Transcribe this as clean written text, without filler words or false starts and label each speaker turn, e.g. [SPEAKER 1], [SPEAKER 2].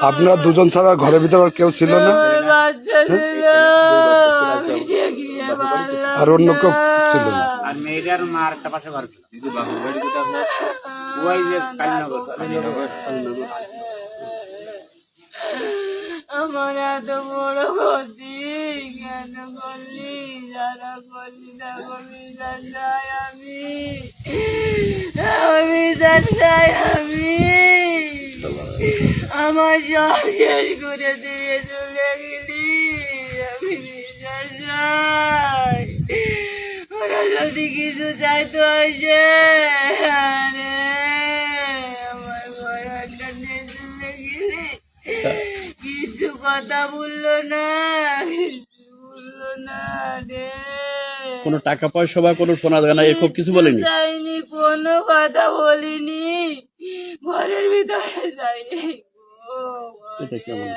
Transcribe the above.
[SPEAKER 1] আপনারা দুজন ছাড়া ঘরের ভিতরে আর কেউ ছিল না? আর অন্য কেউ ছিল না?
[SPEAKER 2] আর মেয়েটার মার একটা পাশে ঘর ছিল।
[SPEAKER 3] আমার এত বড় ক্ষতি কেন করলি? যারা করলি না করলি চাই আমি চাই আমি আমার সব শেষ করে দিয়ে চলে গেলি। আমি বিচার চাই। ওরা যদি কিছু চাইতো আসে আমার ঘরটা নিয়ে চলে গেলি। কিছু কথা বললো না, কিছু বললো না রে।
[SPEAKER 4] কোনো টাকা পয়সা বা কোনো সোনা দানা এরকম কিছু বলেনি?
[SPEAKER 3] যাইনি, কোনো কথা বলিনি, ঘরের ভিতরে যাইনি।
[SPEAKER 4] এটা কেমন?